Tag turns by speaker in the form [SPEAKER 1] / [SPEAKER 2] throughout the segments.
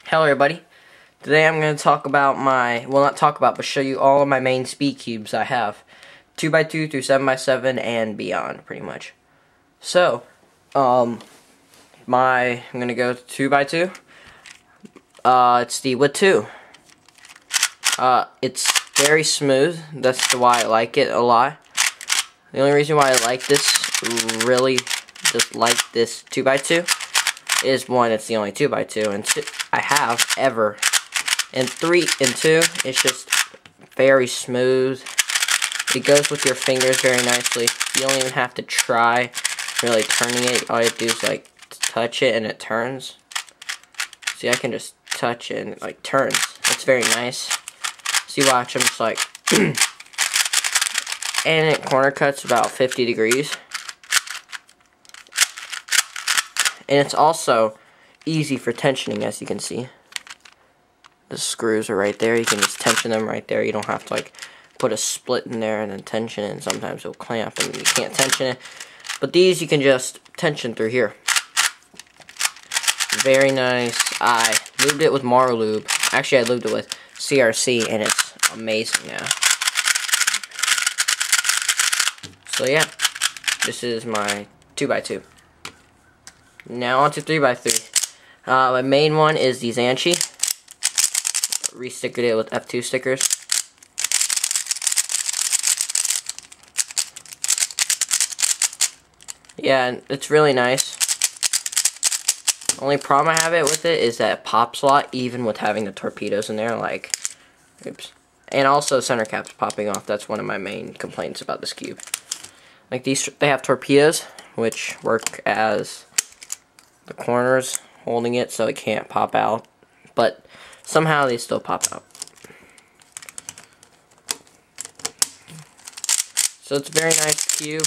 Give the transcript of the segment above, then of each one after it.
[SPEAKER 1] Hello everybody. Today I'm going to talk about but show you all of my main speed cubes I have. 2x2 through 7x7 and beyond, pretty much. So, I'm going to go 2x2. It's the with 2. It's very smooth. That's why I like it a lot. The only reason why I like this, really just like this 2x2, is one, it's the only 2x2, and two, I have ever. And 3 and 2, it's just very smooth. It goes with your fingers very nicely. You don't even have to try really turning it. All you have to do is like touch it and it turns. See, I can just touch it and it like turns. It's very nice. See, watch, I'm just like and it corner cuts about 50 degrees. And it's also easy for tensioning, as you can see. The screws are right there. You can just tension them right there. You don't have to like put a split in there and then tension it, and sometimes it'll clamp and you can't tension it. But these you can just tension through here. Very nice. I lubed it with Maro Lube. Actually, I lubed it with CRC, and it's amazing now. So yeah, this is my 2x2. Now on to 3x3. My main one is the Zanchi. Restickered it with F2 stickers. Yeah, and it's really nice. Only problem I have with it is that it pops a lot, even with having the torpedoes in there, like, oops. And also center caps popping off. That's one of my main complaints about this cube. Like these, they have torpedoes, which work as the corners holding it so it can't pop out. But somehow they still pop out. So it's a very nice cube.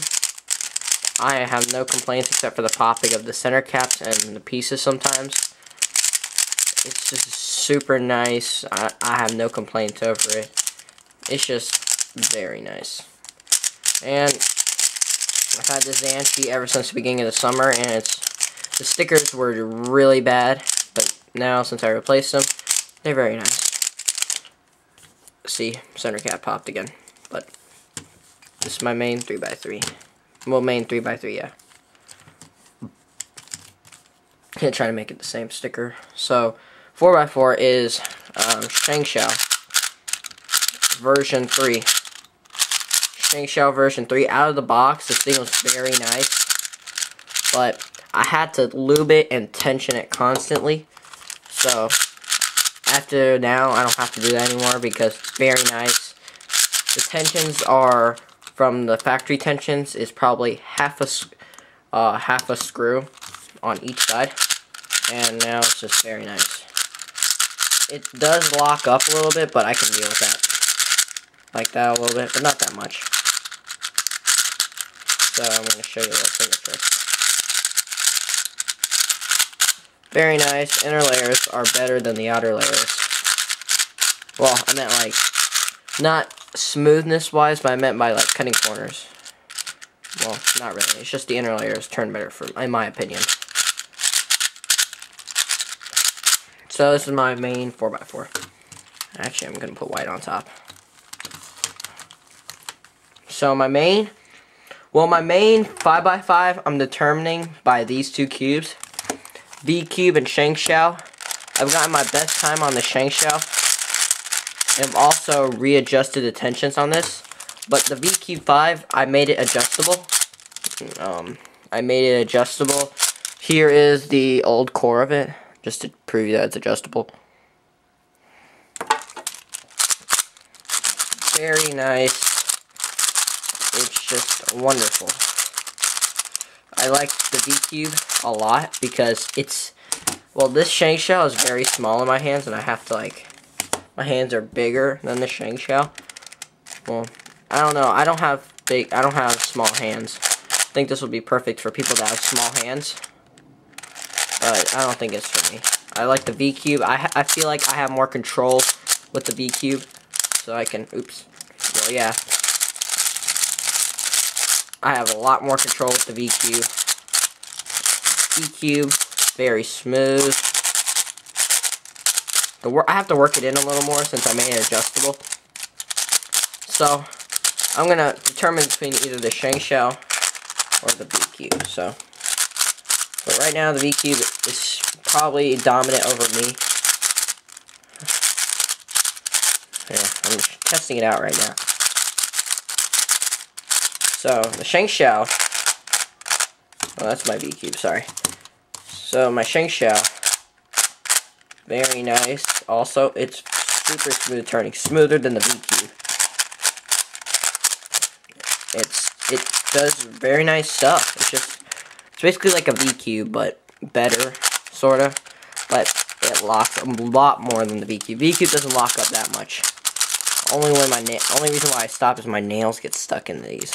[SPEAKER 1] I have no complaints except for the popping of the center caps and the pieces sometimes. It's just super nice. I have no complaints over it. It's just very nice. And I've had this Zanchi ever since the beginning of the summer, and the stickers were really bad, but now since I replaced them, they're very nice. See, center cap popped again, but this is my main 3x3. Well, main 3x3, yeah. Gonna try to make it the same sticker. So, 4x4 is Shangshao version 3. Shangshao version 3. Out of the box, this thing was very nice, but I had to lube it and tension it constantly. So, after now, I don't have to do that anymore because it's very nice. The tensions are, from the factory tensions, is probably half a screw on each side. And now it's just very nice. It does lock up a little bit, but I can deal with that. Like that a little bit, but not that much. So I'm going to show you a little thing first. Very nice. Inner layers are better than the outer layers. Well, I meant like, not smoothness wise, but I meant by like cutting corners. Well, not really. It's just the inner layers turn better, in my opinion. So this is my main 4x4. Actually, I'm going to put white on top. So my main 5x5, I'm determining by these two cubes. V-Cube and Shangshao. I've gotten my best time on the Shangshao. I've also readjusted the tensions on this. But the V-Cube 5, I made it adjustable. Here is the old core of it, just to prove you that it's adjustable. Very nice. It's just wonderful. I like the V-Cube a lot because it's, well, this Shangshao is very small in my hands, and I have to like, my hands are bigger than the Shangshao. Well, I don't know. I don't have small hands. I think this would be perfect for people that have small hands, but I don't think it's for me. I like the V-Cube. I feel like I have more control with the V-Cube, so I can, oops, well, yeah. I have a lot more control with the V-Cube. V-Cube, very smooth. I have to work it in a little more since I made it adjustable. So I'm gonna determine between either the shank shell or the V-Cube. So, but right now the V-Cube is probably dominant over me. Yeah, I'm testing it out right now. So the shank shell. Oh, that's my V-Cube. Sorry. So my shank shell. Very nice. Also, it's super smooth turning, smoother than the V-Cube. It does very nice stuff. It's basically like a V-Cube, but better, sorta. But it locks a lot more than the V-Cube. V-Cube doesn't lock up that much. Only reason why I stopped is my nails get stuck in these.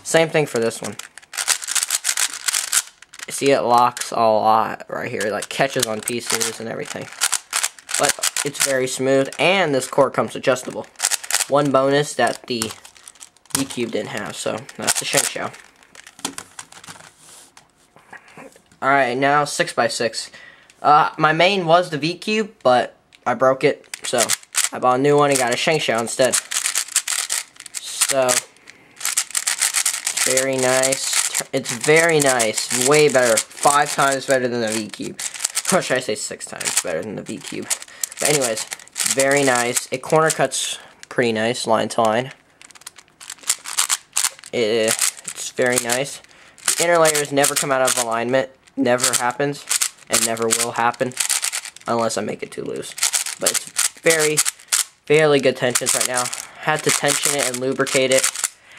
[SPEAKER 1] Same thing for this one. See, it locks a lot right here. It like catches on pieces and everything. But it's very smooth, and this cord comes adjustable. One bonus that the V-Cube didn't have, so that's the shank shell. Alright, now 6x6. My main was the V-Cube, but I broke it, so I bought a new one and got a shank shell instead. So, very nice. It's very nice. Way better. 5 times better than the V-Cube. Or should I say 6 times better than the V-Cube. But anyways, very nice. It corner cuts pretty nice, line to line. It's very nice. The inner layers never come out of alignment. Never happens. And never will happen. Unless I make it too loose. But it's fairly good tensions right now. Had to tension it and lubricate it.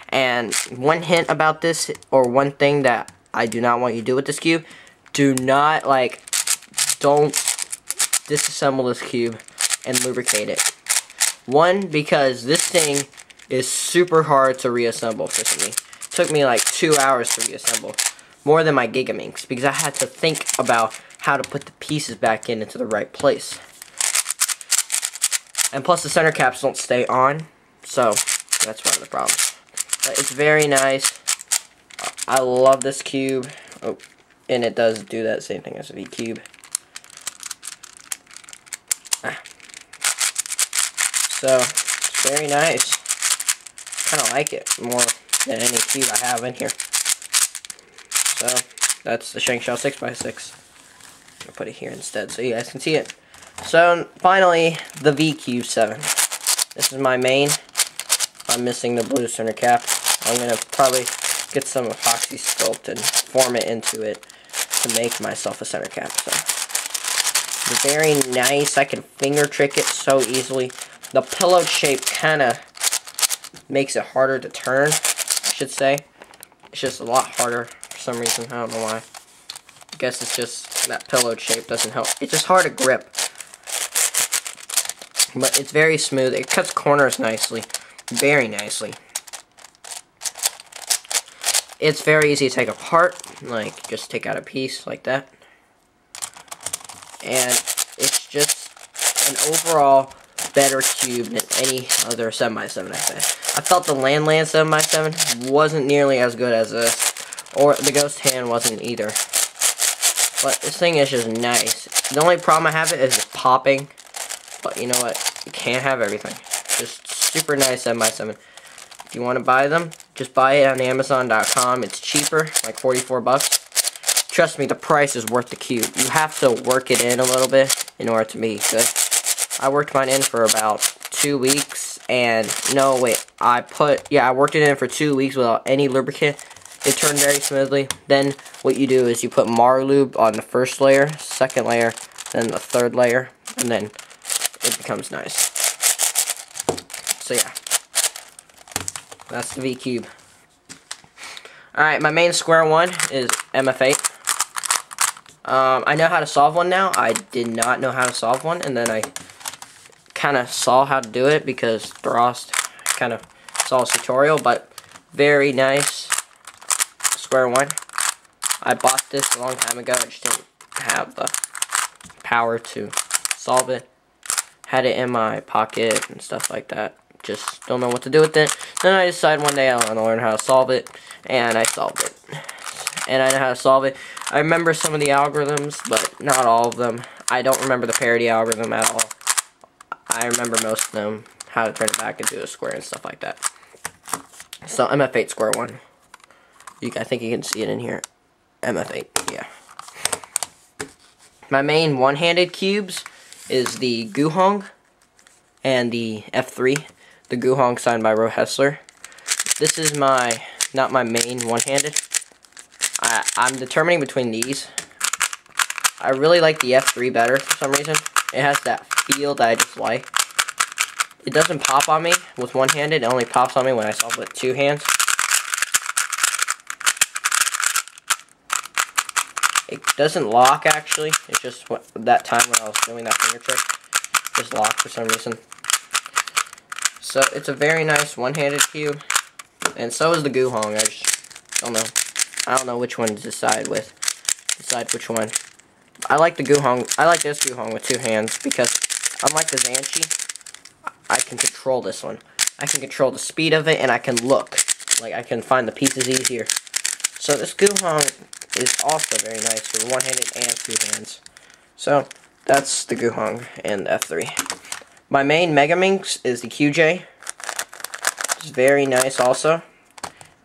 [SPEAKER 1] And one hint about this, or one thing that I do not want you to do with this cube, don't disassemble this cube and lubricate it. One, because this thing is super hard to reassemble for me. It took me like 2 hours to reassemble. More than my Gigaminx, because I had to think about how to put the pieces back into the right place. And plus the center caps don't stay on, so that's one of the problems. But it's very nice. I love this cube. Oh, and it does do that same thing as a V-Cube. So, it's very nice. Kind of like it more than any cube I have in here. So, that's the shank shell 6x6. I'll put it here instead so you guys can see it. So, finally, the V-Cube 7. This is my main. I'm missing the blue center cap. I'm going to probably get some epoxy sculpt and form it into it to make myself a center cap. So, very nice. I can finger trick it so easily. The pillow shape kind of makes it harder to turn, I should say. It's just a lot harder for some reason. I don't know why. I guess it's just that pillow shape doesn't help. It's just hard to grip. But it's very smooth. It cuts corners nicely. Very nicely. It's very easy to take apart. Like, just take out a piece like that. And it's just an overall better cube than any other 7x7 I've had. I felt the Land 7x7 wasn't nearly as good as this. Or the Ghost Hand wasn't either. But this thing is just nice. The only problem I have is just popping. But you know what? You can't have everything. Just super nice 7x7. If you want to buy them, just buy it on Amazon.com. It's cheaper, like 44 bucks. Trust me, the price is worth the cube. You have to work it in a little bit in order to be good. I worked mine in for about 2 weeks, and no, wait, I worked it in for 2 weeks without any lubricant. It turned very smoothly. Then what you do is you put Marlube on the first layer, second layer, then the third layer, and then it becomes nice. So yeah, that's the V-Cube. Alright, my main square one is MF8. I know how to solve one now. I did not know how to solve one, and then I kind of saw how to do it because Thrawst kind of saw a tutorial, but very nice square one. I bought this a long time ago. I just didn't have the power to solve it. Had it in my pocket and stuff like that. Just don't know what to do with it. Then I decided one day I want to learn how to solve it, and I solved it. And I know how to solve it. I remember some of the algorithms, but not all of them. I don't remember the parity algorithm at all. I remember most of them, how to turn it back into a square and stuff like that. So MF8 square one. I think you can see it in here. MF8, yeah. My main one-handed cubes is the Guhong and the F3. The Guhong signed by Ro Hessler. This is not my main one-handed. I'm determining between these. I really like the F3 better for some reason. It has that feel that I just like. It doesn't pop on me with one-handed. It only pops on me when I solve with two hands. It doesn't lock, actually. It's just that time when I was doing that finger trick. Just locked for some reason. So it's a very nice one-handed cube. And so is the Guhong. I just don't know. I don't know which one to decide with. Decide which one. I like the Guhong. I like this Guhong with two hands because unlike the Zanchi, I can control this one. I can control the speed of it and I can look. Like I can find the pieces easier. So this Guhong is also very nice for one-handed and two hands. So that's the Guhong and the F3. My main Mega Minx is the QJ. It's very nice also.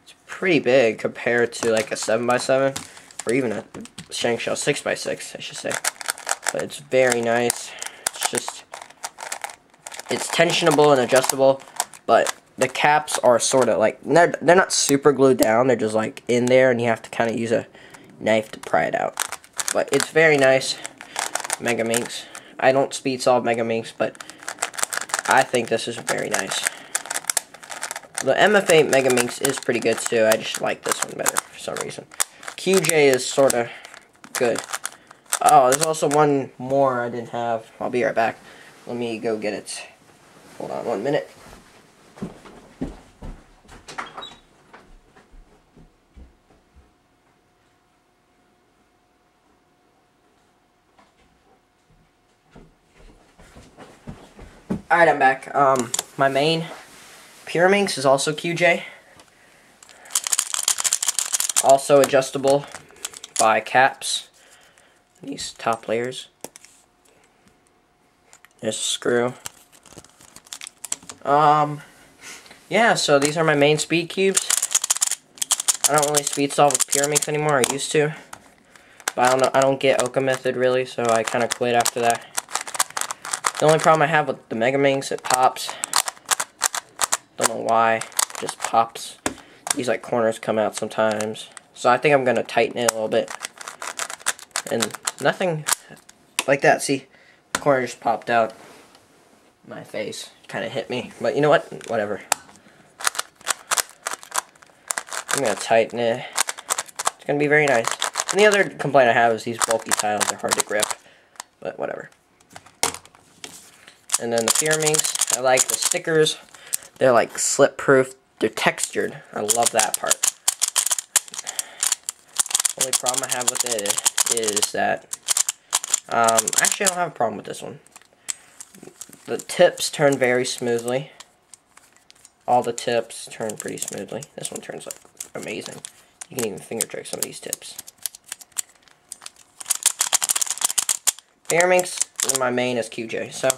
[SPEAKER 1] It's pretty big compared to like a 7x7 or even a Shank Shell 6x6, I should say. But it's very nice. It's tensionable and adjustable, but the caps are sort of like, they're not super glued down, they're just like in there and you have to kind of use a knife to pry it out. But it's very nice. Mega Minx. I don't speed solve Mega Minx, but I think this is very nice. The MF8 Mega Minx is pretty good too. I just like this one better for some reason. QJ is sort of good. Oh, there's also one more I didn't have. I'll be right back. Let me go get it. Hold on 1 minute. Alright, I'm back. My main Pyraminx is also QJ. Also adjustable by caps. These top layers. There's a screw. Yeah, so these are my main Speedcubes. I don't really speed solve with Pyraminx anymore. I used to. But I don't get Oka method really, so I kind of quit after that. The only problem I have with the Mega Minx, it pops. Don't know why. It just pops. These like corners come out sometimes. So I think I'm going to tighten it a little bit. And nothing like that. See, the corner just popped out. My face kind of hit me. But you know what? Whatever. I'm going to tighten it. It's going to be very nice. And the other complaint I have is these bulky tiles are hard to grip. But whatever. And then the Pyraminx, I like the stickers. They're like slip proof. They're textured. I love that part. Only problem I have with it is that actually I don't have a problem with this one. The tips turn very smoothly. All the tips turn pretty smoothly. This one turns like amazing. You can even finger trick some of these tips. Pyraminx, my main is QJ. So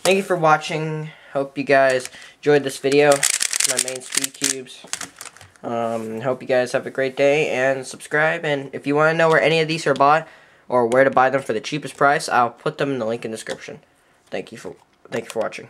[SPEAKER 1] thank you for watching. Hope you guys enjoyed this video. My main Speedcubes. Hope you guys have a great day and subscribe. And if you want to know where any of these are bought or where to buy them for the cheapest price, I'll put them in the link in the description. Thank you for watching.